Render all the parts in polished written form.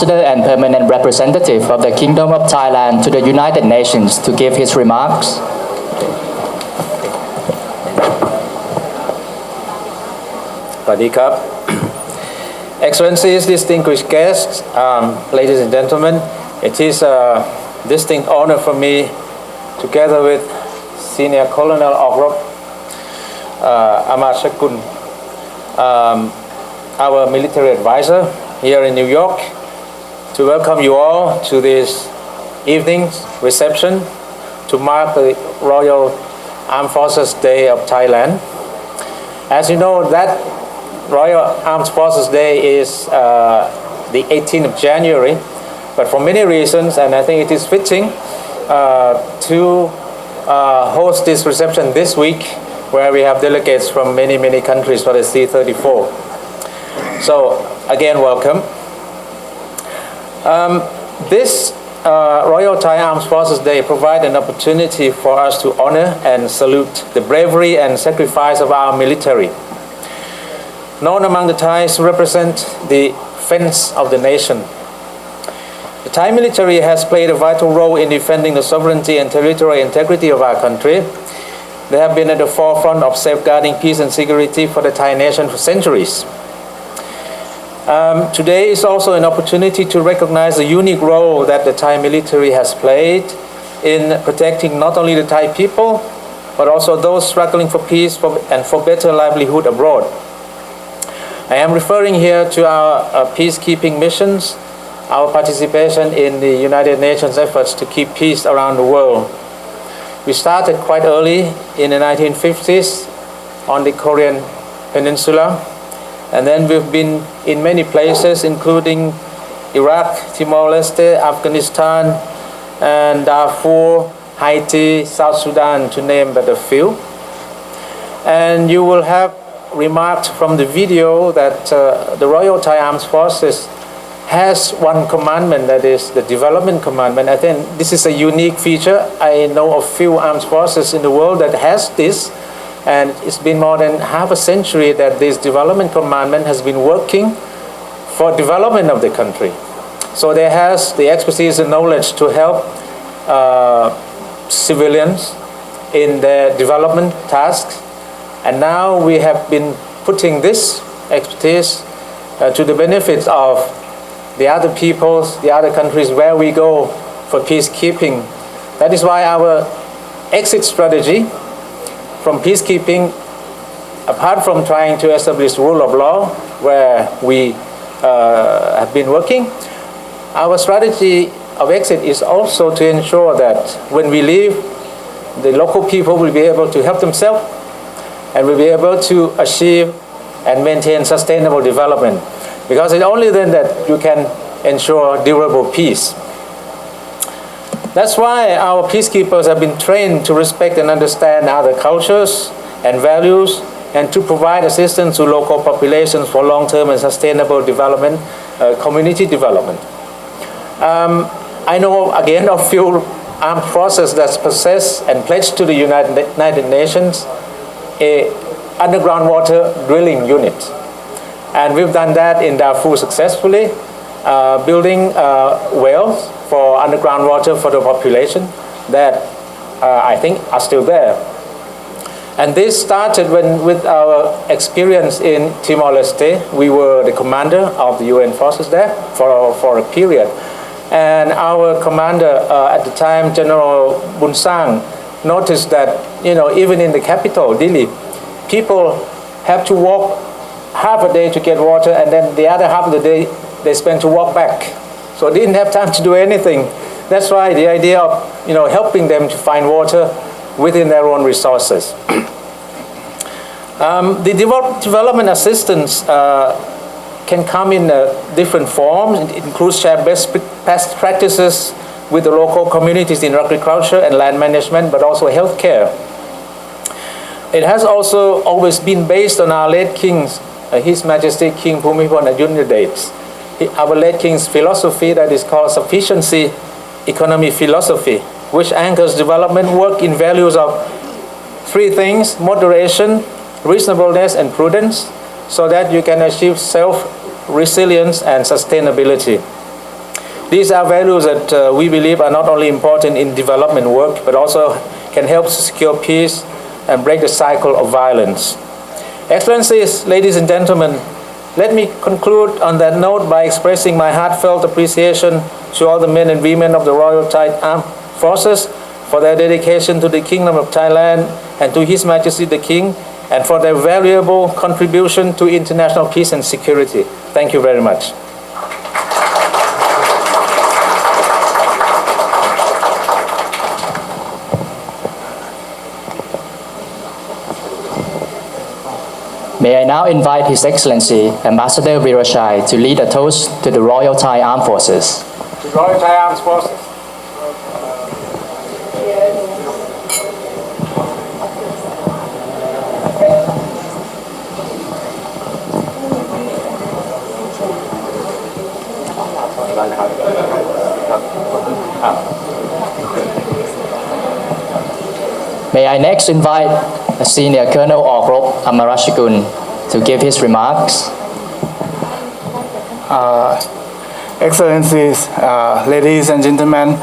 Ambassador and permanent representative of the Kingdom of Thailand to the United Nations to give his remarks. Excellencies, distinguished guests, ladies and gentlemen, it is a distinct honor for me, together with Senior Colonel Ogrop Amashakun, our military advisor here in New York, to welcome you all to this evening's reception to mark the Royal Armed Forces Day of Thailand. As you know, that Royal Armed Forces Day is the 18th of January, but for many reasons, and I think it is fitting to host this reception this week, where we have delegates from many countries for the C-34. So again, welcome. This Royal Thai Armed Forces Day provides an opportunity for us to honor and salute the bravery and sacrifice of our military. Known among the Thais represent the defense of the nation. The Thai military has played a vital role in defending the sovereignty and territorial integrity of our country. They have been at the forefront of safeguarding peace and security for the Thai nation for centuries. Today is also an opportunity to recognize the unique role that the Thai military has played in protecting not only the Thai people, but also those struggling for peace and for better livelihood abroad. I am referring here to our peacekeeping missions, our participation in the United Nations efforts to keep peace around the world. We started quite early in the 1950s on the Korean Peninsula, and then we've been in many places, including Iraq, Timor-Leste, Afghanistan, and Darfur, Haiti, South Sudan, to name but a few. And you will have remarked from the video that the Royal Thai Armed Forces has one commandment, that is the development commandment. I think this is a unique feature. I know of few armed forces in the world that has this, and it's been more than half a century that this development commandment has been working for development of the country. So they has the expertise and knowledge to help civilians in their development tasks. And now we have been putting this expertise to the benefit of the other peoples, the other countries where we go for peacekeeping. That is why our exit strategy from peacekeeping, apart from trying to establish rule of law where we have been working, our strategy of exit is also to ensure that when we leave, the local people will be able to help themselves and will be able to achieve and maintain sustainable development. Because it's only then that you can ensure durable peace. That's why our peacekeepers have been trained to respect and understand other cultures and values, and to provide assistance to local populations for long-term and sustainable development, community development. I know again of few armed forces that possess and pledged to the United Nations a underground water drilling unit. And we've done that in Darfur successfully, building wells for underground water for the population that I think are still there. And this started with our experience in Timor-Leste. We were the commander of the UN forces there for a period. And our commander at the time, General Bunsang, noticed that, even in the capital, Dili, people have to walk half a day to get water, and then the other half of the day they spend to walk back. So they didn't have time to do anything. That's why the idea of helping them to find water within their own resources. The development assistance can come in different forms. It includes shared best practices with the local communities in agriculture and land management, but also healthcare. It has also always been based on our late kings, His Majesty King Bhumibol Adulyadej, our late king's philosophy that is called sufficiency economy philosophy, which anchors development work in values of three things: moderation, reasonableness, and prudence, so that you can achieve self-resilience and sustainability. These are values that we believe are not only important in development work, but also can help to secure peace and break the cycle of violence. Excellencies, ladies and gentlemen, let me conclude on that note by expressing my heartfelt appreciation to all the men and women of the Royal Thai Armed Forces for their dedication to the Kingdom of Thailand and to His Majesty the King, and for their valuable contribution to international peace and security. Thank you very much. May I now invite His Excellency Ambassador Virashai to lead a toast to the Royal Thai Armed Forces. The Royal Thai Armed Forces. May I next invite Senior Colonel Orkrop Amarashikun to give his remarks. Excellencies, ladies and gentlemen,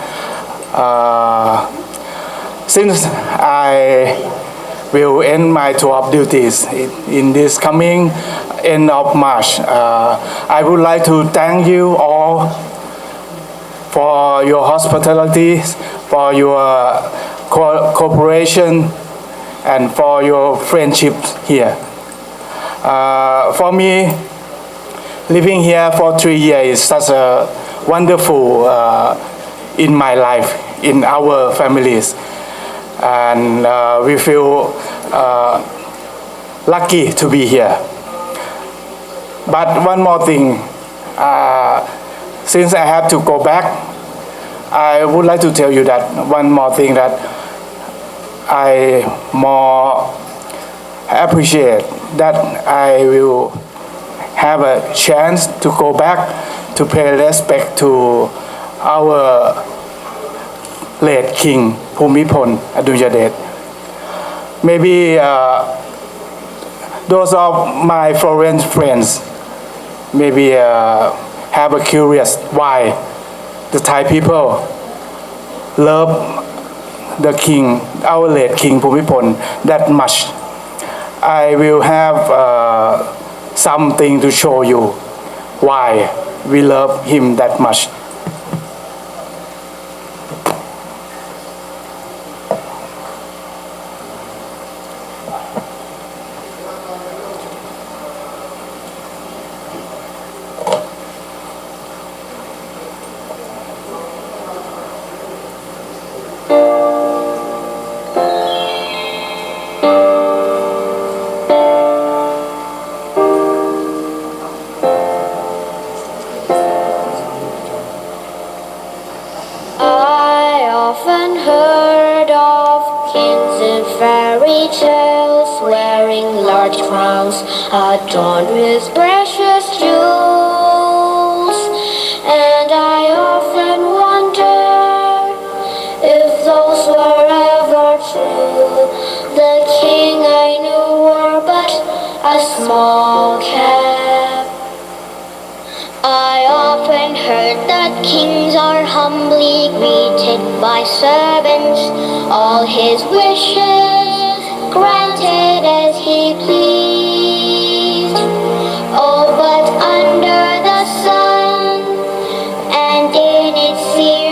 since I will end my tour of duties in this coming end of March, I would like to thank you all for your hospitality, for your cooperation, and for your friendship here. For me, living here for 3 years is such a wonderful in my life, in our families, and we feel lucky to be here. But one more thing, since I have to go back, I would like to tell you that one more thing, that I more appreciate that I will have a chance to go back to pay respect to our late King Bhumibol Adulyadej. Maybe those of my foreign friends maybe have a curious why the Thai people love the King, our late King Bhumibol, that much. I will have something to show you why we love him that much. Fairy tales wearing large crowns adorned with precious jewels, and I often wonder if those were ever true. The king I knew wore but a small cap. I often heard that kings are humbly greeted by servants, all his wishes granted as he pleased. Oh, but under the sun and in its sea